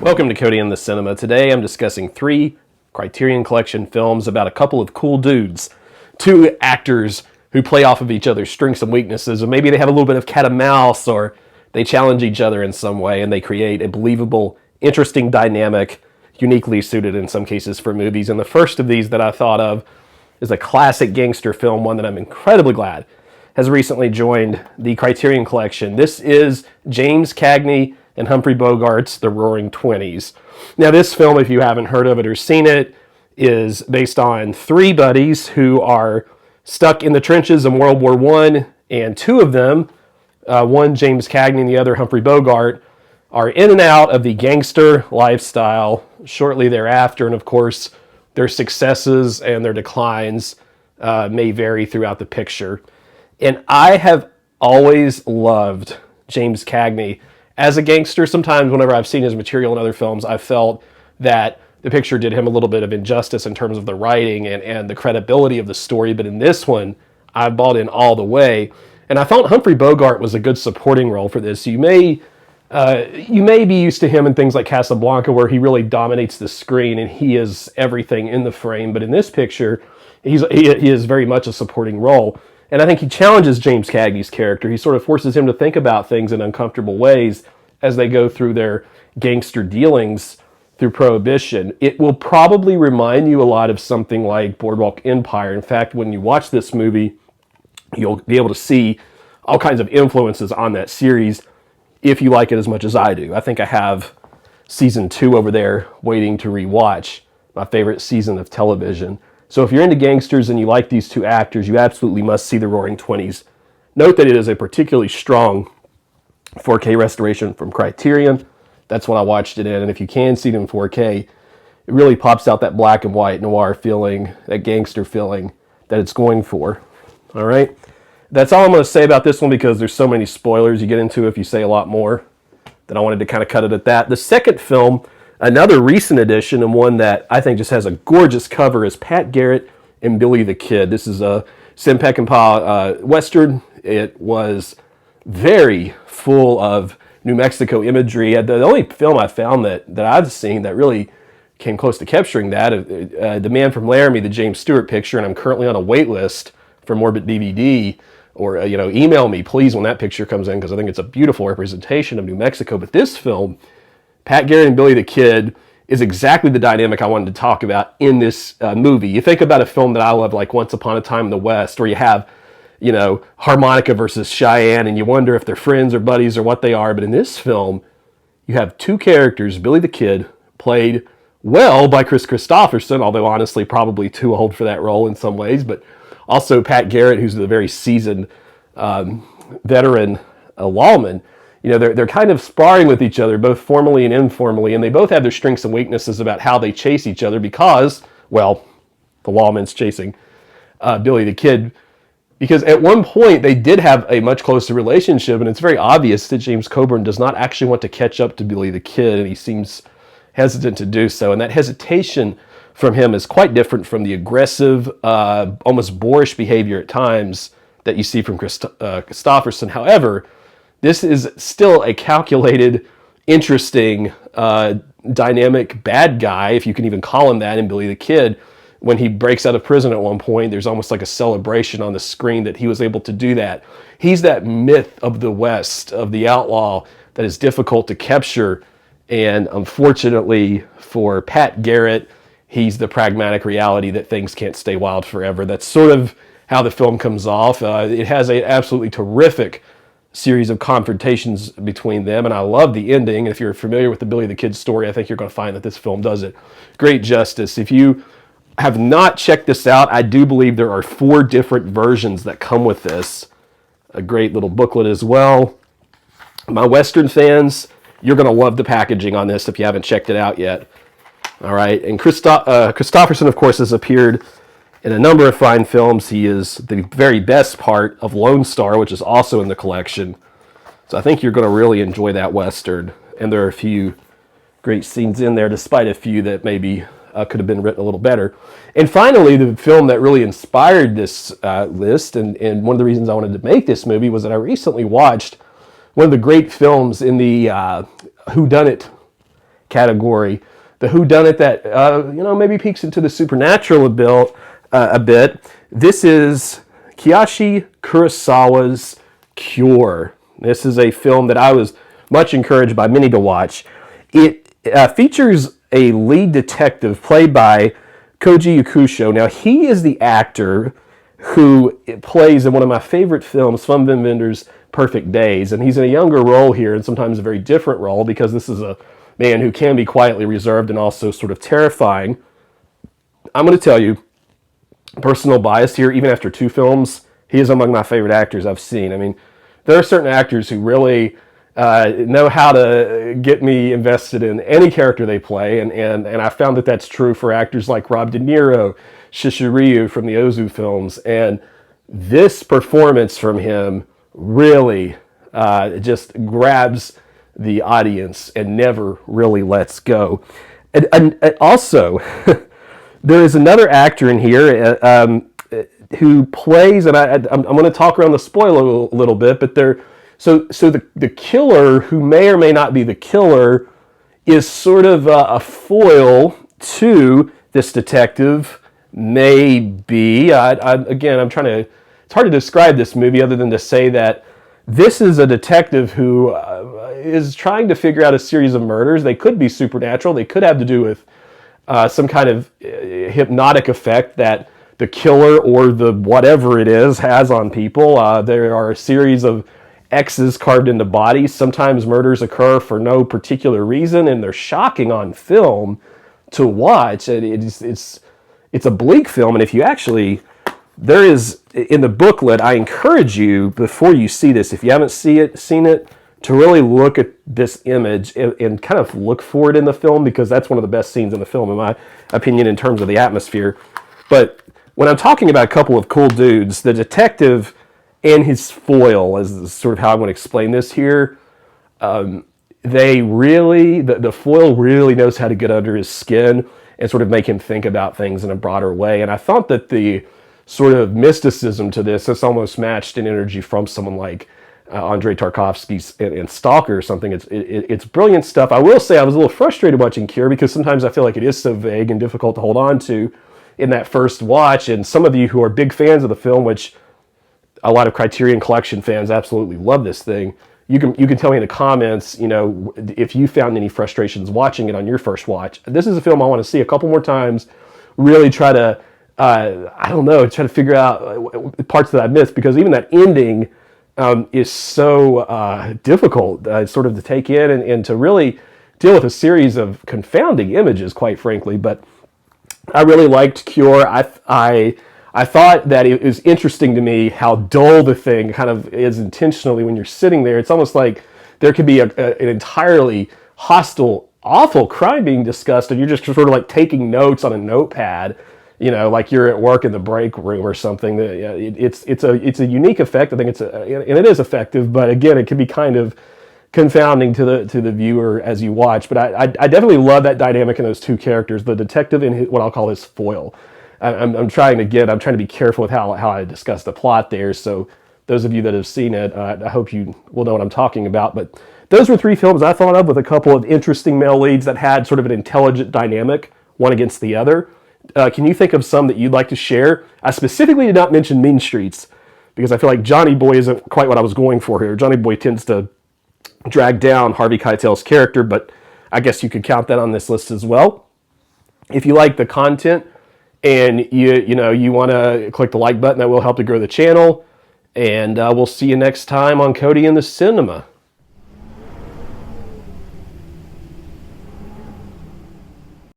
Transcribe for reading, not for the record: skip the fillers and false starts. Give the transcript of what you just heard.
Welcome to Cody and the Cinema. Today I'm discussing 3 Criterion Collection films about a couple of cool dudes. 2 actors who play off of each other's strengths and weaknesses, or maybe they have a little bit of cat and mouse, or they challenge each other in some way, and they create a believable, interesting dynamic, uniquely suited in some cases for movies. And the first of these that I thought of is a classic gangster film, one that I'm incredibly glad has recently joined the Criterion Collection. This is James Cagney and Humphrey Bogart's The Roaring Twenties. Now this film, if you haven't heard of it or seen it, is based on 3 buddies who are stuck in the trenches in World War I, and 2 of them, one James Cagney and the other Humphrey Bogart, are in and out of the gangster lifestyle shortly thereafter, and of course their successes and their declines may vary throughout the picture. And I have always loved James Cagney as a gangster. Sometimes whenever I've seen his material in other films, I've felt that the picture did him a little bit of injustice in terms of the writing and the credibility of the story. But in this one, I bought in all the way. And I thought Humphrey Bogart was a good supporting role for this. You may be used to him in things like Casablanca, where he really dominates the screen and he is everything in the frame. But in this picture, he is very much a supporting role. And I think he challenges James Cagney's character. He sort of forces him to think about things in uncomfortable ways as they go through their gangster dealings through Prohibition. It will probably remind you a lot of something like Boardwalk Empire. In fact, when you watch this movie, you'll be able to see all kinds of influences on that series if you like it as much as I do. I think I have season 2 over there waiting to rewatch, my favorite season of television. So if you're into gangsters and you like these 2 actors, you absolutely must see The Roaring Twenties. Note that it is a particularly strong 4K restoration from Criterion. That's when I watched it in, and if you can see it in 4K, it really pops out that black and white noir feeling, that gangster feeling that it's going for. All right? That's all I'm going to say about this one, because there's so many spoilers you get into if you say a lot more, that I wanted to kind of cut it at that. The second film, another recent addition, and one that I think just has a gorgeous cover, is Pat Garrett and Billy the Kid. This is a Sam Peckinpah Western. It was very full of New Mexico imagery. The only film I found that I've seen that really came close to capturing that, The Man from Laramie, the James Stewart picture, and I'm currently on a wait list for Morbid DVD, or email me please when that picture comes in, because I think it's a beautiful representation of New Mexico. But this film, Pat Garrett and Billy the Kid, is exactly the dynamic I wanted to talk about in this movie. You think about a film that I love, like Once Upon a Time in the West, where you have, Harmonica versus Cheyenne, and you wonder if they're friends or buddies or what they are. But in this film, you have 2 characters, Billy the Kid, played well by Chris Christopherson, although honestly probably too old for that role in some ways, but also Pat Garrett, who's the very seasoned veteran lawman. They're kind of sparring with each other, both formally and informally, and they both have their strengths and weaknesses about how they chase each other, because, well, the lawman's chasing Billy the Kid, because at one point they did have a much closer relationship, and it's very obvious that James Coburn does not actually want to catch up to Billy the Kid, and he seems hesitant to do so. And that hesitation from him is quite different from the aggressive, almost boorish behavior at times that you see from Christopherson. However, this is still a calculated, interesting, dynamic bad guy, if you can even call him that, in Billy the Kid. When he breaks out of prison at one point, there's almost like a celebration on the screen that he was able to do that. He's that myth of the West, of the outlaw, that is difficult to capture. And unfortunately for Pat Garrett, he's the pragmatic reality that things can't stay wild forever. That's sort of how the film comes off. It has an absolutely terrific series of confrontations between them, and I love the ending. If you're familiar with the Billy the Kid story, I think you're going to find that this film does it great justice. If you have not checked this out, I do believe there are 4 different versions that come with this. A great little booklet as well. My Western fans, you're going to love the packaging on this if you haven't checked it out yet. All right, and Christopherson, of course, has appeared in a number of fine films. He is the very best part of Lone Star, which is also in the collection. So I think you're going to really enjoy that Western. And there are a few great scenes in there, despite a few that maybe could have been written a little better. And finally, the film that really inspired this list, and one of the reasons I wanted to make this movie, was that I recently watched one of the great films in the whodunit category. The whodunit that, maybe peeks into the supernatural a bit. This is Kiyoshi Kurosawa's Cure. This is a film that I was much encouraged by many to watch. It features a lead detective played by Koji Yakusho. Now, he is the actor who plays in one of my favorite films, Fun Vender's Perfect Days, and he's in a younger role here, and sometimes a very different role, because this is a man who can be quietly reserved and also sort of terrifying. I'm going to tell you, personal bias here, even after 2 films, he is among my favorite actors I've seen. I mean, there are certain actors who really know how to get me invested in any character they play, and I found that that's true for actors like Rob De Niro, Shishiru from the Ozu films, and this performance from him really just grabs the audience and never really lets go. And also, there is another actor in here who plays, and I'm going to talk around the spoiler a little bit, but so the killer, who may or may not be the killer, is sort of a foil to this detective. Maybe. Again, it's hard to describe this movie other than to say that this is a detective who is trying to figure out a series of murders. They could be supernatural. They could have to do with some kind of hypnotic effect that the killer or the whatever it is has on people. There are a series of X's carved into bodies. Sometimes murders occur for no particular reason, and they're shocking on film to watch. It's a bleak film, and if you actually, there is, in the booklet, I encourage you, before you see this, if you haven't seen it, to really look at this image and kind of look for it in the film, because that's one of the best scenes in the film, in my opinion, in terms of the atmosphere. But when I'm talking about a couple of cool dudes, the detective and his foil, is sort of how I want to explain this here, the foil really knows how to get under his skin and sort of make him think about things in a broader way. And I thought that the sort of mysticism to this is almost matched in energy from someone like Andrei Tarkovsky's in Stalker or something. It's brilliant stuff. I will say I was a little frustrated watching Cure, because sometimes I feel like it is so vague and difficult to hold on to in that first watch. And some of you who are big fans of the film, which a lot of Criterion Collection fans absolutely love this thing, you can tell me in the comments, if you found any frustrations watching it on your first watch. This is a film I want to see a couple more times, really try to, try to figure out parts that I missed, because even that ending is so difficult sort of to take in and to really deal with a series of confounding images, quite frankly. But I really liked Cure. I thought that it was interesting to me how dull the thing kind of is intentionally when you're sitting there. It's almost like there could be an entirely hostile, awful crime being discussed, and you're just sort of like taking notes on a notepad, like you're at work in the break room or something. It's a unique effect. I think and it is effective, but again, it can be kind of confounding to the viewer as you watch. But I definitely love that dynamic in those two characters, the detective and what I'll call his foil. I'm trying to be careful with how I discuss the plot there. So those of you that have seen it, I hope you will know what I'm talking about. But those were 3 films I thought of with a couple of interesting male leads that had sort of an intelligent dynamic, one against the other. Can you think of some that you'd like to share? I specifically did not mention Mean Streets, because I feel like Johnny Boy isn't quite what I was going for here. Johnny Boy tends to drag down Harvey Keitel's character, but I guess you could count that on this list as well. If you like the content, and you want to click the like button, that will help to grow the channel. And we'll see you next time on Cody in the Cinema.